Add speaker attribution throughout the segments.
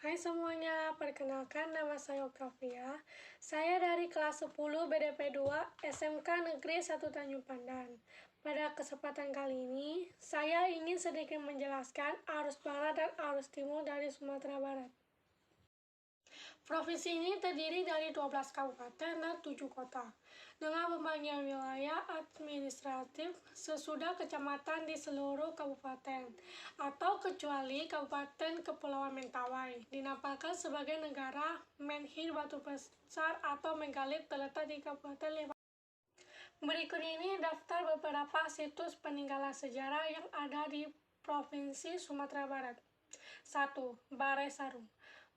Speaker 1: Hai semuanya, perkenalkan nama saya Octavia. Saya dari kelas 10 BDP 2 SMK Negeri 1 Tanjung Pandan. Pada kesempatan kali ini, saya ingin sedikit menjelaskan arus barat dan arus timur dari Sumatera Barat. Provinsi ini terdiri dari 12 kabupaten dan 7 kota, dengan pembagian wilayah administratif sesudah kecamatan di seluruh kabupaten, atau kecuali Kabupaten Kepulauan Mentawai, dinamakan sebagai negara menhir batu besar atau megalit terletak di Kabupaten Lebak. Berikut ini daftar beberapa situs peninggalan sejarah yang ada di Provinsi Sumatera Barat. 1. Balai Sarung.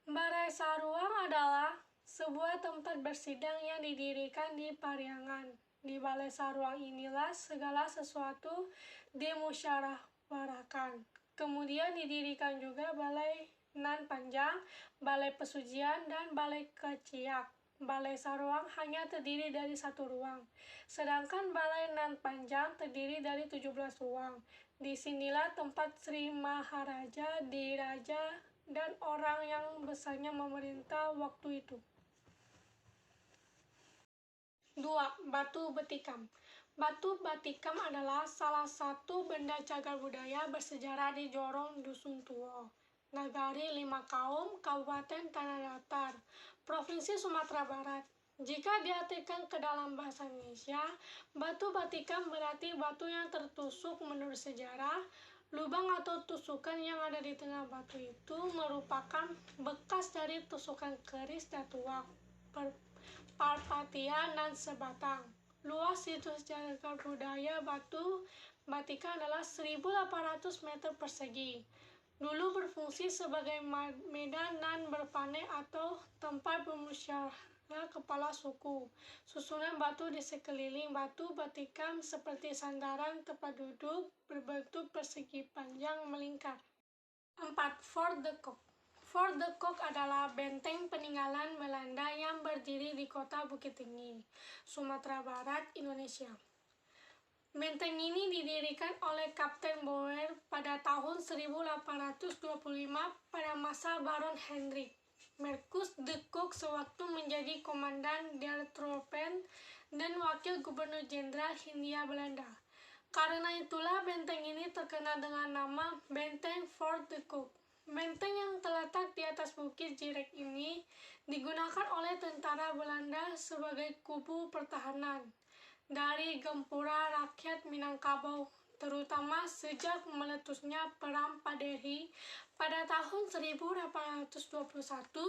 Speaker 1: Balai Saruang adalah sebuah tempat bersidang yang didirikan di Pariangan. Di Balai Saruang inilah segala sesuatu dimusyawarahkan. Kemudian didirikan juga Balai Nan Panjang, Balai Pesugihan, dan Balai Keciak. Balai Saruang hanya terdiri dari 1 ruang, sedangkan Balai Nan Panjang terdiri dari 17 ruang. Disinilah tempat Sri Maharaja, Diraja, dan orang yang besarnya memerintah waktu itu. 2. Batu Betikam. Batu Batikam adalah salah satu benda cagar budaya bersejarah di Jorong Dusun Tuo, Nagari Lima Kaum, Kabupaten Tanah Datar, Provinsi Sumatera Barat. Jika diartikan ke dalam bahasa Indonesia, batu batikam berarti batu yang tertusuk menurut sejarah. Lubang atau tusukan yang ada di tengah batu itu merupakan bekas dari tusukan keris Datuak, Parpatian, dan Sebatang. Luas situs cagar budaya Batu Batikam adalah 1.800 meter persegi. Dulu berfungsi sebagai medan dan berpane atau tempat bermusyawarah kepala suku. Susunan batu di sekeliling Batu Batikam seperti sandaran tempat duduk berbentuk persegi panjang melingkar. 4. Fort de Kock. Fort de Kock adalah benteng peninggalan Belanda yang berdiri di kota Bukit Tinggi, Sumatera Barat, Indonesia. Benteng ini didirikan oleh Kapten Bauer pada tahun 1825 pada masa Baron Hendrik Marcus de Kock sewaktu menjadi komandan der Tropen dan wakil gubernur jenderal Hindia Belanda. Karena itulah benteng ini terkenal dengan nama Benteng Fort de Kock. Benteng yang terletak di atas Bukit Jirek ini digunakan oleh tentara Belanda sebagai kubu pertahanan dari gempuran rakyat Minangkabau, terutama sejak meletusnya Perang Paderhi pada tahun 1821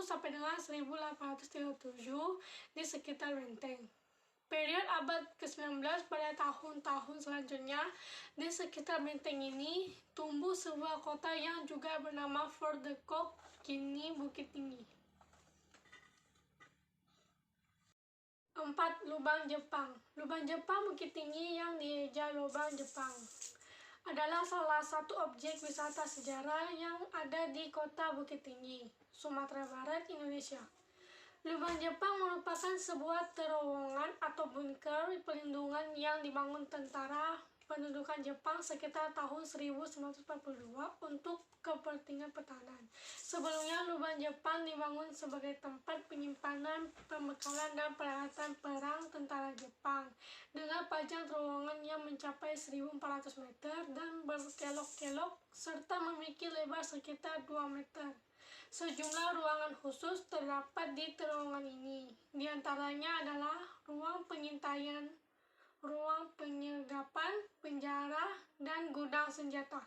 Speaker 1: sampai dengan 1837 di sekitar benteng. Periode abad ke-19 pada tahun-tahun selanjutnya, di sekitar benteng ini tumbuh sebuah kota yang juga bernama Fort de Kock, kini Bukit Tinggi. 4. Lubang Jepang. Lubang Jepang Bukit Tinggi yang dieja Lubang Jepang adalah salah satu objek wisata sejarah yang ada di kota Bukit Tinggi, Sumatera Barat, Indonesia. Lubang Jepang merupakan sebuah terowongan atau bunker pelindungan yang dibangun tentara pendudukan Jepang sekitar tahun 1942 untuk kepentingan pertahanan. Sebelumnya, lubang Jepang dibangun sebagai tempat penyimpanan pembekalan dan peralatan perang tentara Jepang dengan panjang terowongan yang mencapai 1.400 meter dan berkelok-kelok serta memiliki lebar sekitar 2 meter. Sejumlah ruangan khusus terdapat di terowongan ini. Di antaranya adalah ruang pengintaian, ruang penyergapan, penjara, dan gudang senjata.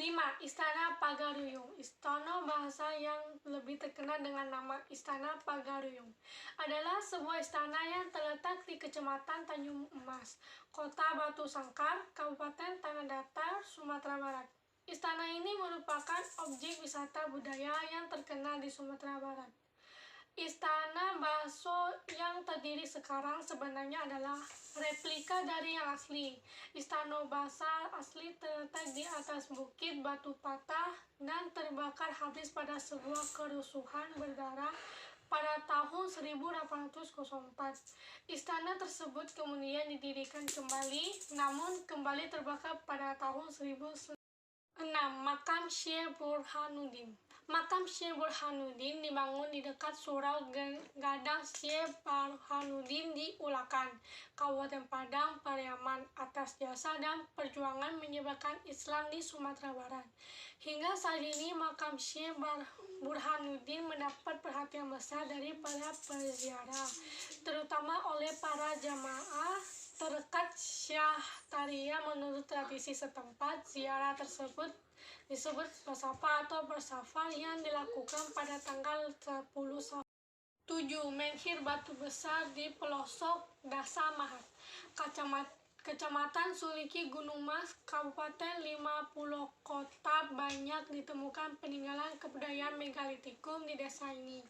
Speaker 1: 5. Istana Pagaruyung. Istana bahasa yang lebih terkenal dengan nama Istana Pagaruyung adalah sebuah istana yang terletak di Kecamatan Tanjung Emas, Kota Batu Sangkar, Kabupaten Tanah Datar, Sumatera Barat. Istana ini merupakan objek wisata budaya yang terkenal di Sumatera Barat. Istana Baso yang terdiri sekarang sebenarnya adalah replika dari yang asli. Istana Basa asli terletak di atas bukit batu patah dan terbakar habis pada sebuah kerusuhan berdarah pada tahun 1804. Istana tersebut kemudian didirikan kembali, namun kembali terbakar pada tahun 1900. 6. 6. Makam Syekh Burhanuddin. Makam Syekh Burhanuddin dibangun di dekat Surau Gadang Syekh Burhanuddin di Ulakan, Kabupaten Padang, Pariaman, atas jasa dan perjuangan menyebarkan Islam di Sumatera Barat. Hingga saat ini, makam Syekh Burhanuddin mendapat perhatian besar dari para peziarah, terutama oleh para jamaah terdekat Syahtaria. Menurut tradisi setempat, ziarah tersebut disebut bersafar atau bersafar yang dilakukan pada tanggal 10 Safar. 7. Menhir Batu Besar di pelosok Dasa Mahat, Kecamatan Suliki, Gunung Mas, Kabupaten 50 Kota. Banyak ditemukan peninggalan kebudayaan megalitikum di desa ini.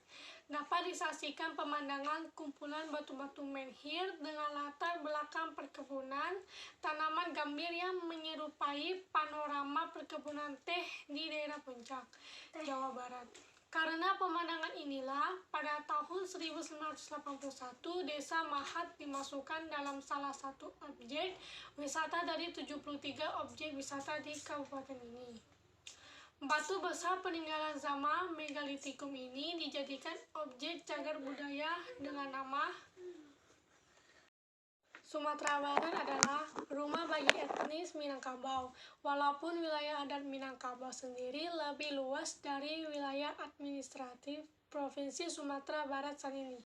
Speaker 1: Dapat disaksikan pemandangan kumpulan batu-batu menhir dengan latar belakang perkebunan tanaman gambir yang menyerupai panorama perkebunan teh di daerah Puncak, Jawa Barat. Karena pemandangan inilah, pada tahun 1981, Desa Mahat dimasukkan dalam salah satu objek wisata dari 73 objek wisata di kabupaten ini. Batu besar peninggalan zaman megalitikum ini dijadikan objek cagar budaya dengan nama Sumatera Barat adalah rumah bagi etnis Minangkabau. Walaupun wilayah adat Minangkabau sendiri lebih luas dari wilayah administratif Provinsi Sumatera Barat saat ini.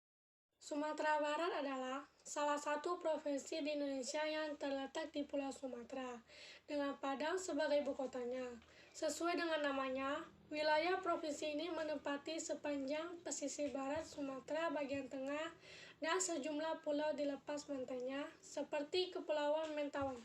Speaker 1: Sumatera Barat adalah salah satu provinsi di Indonesia yang terletak di Pulau Sumatera, dengan Padang sebagai ibu kotanya. Sesuai dengan namanya, wilayah provinsi ini menempati sepanjang pesisir barat Sumatera bagian tengah dan sejumlah pulau di lepas pantainya, seperti Kepulauan Mentawai.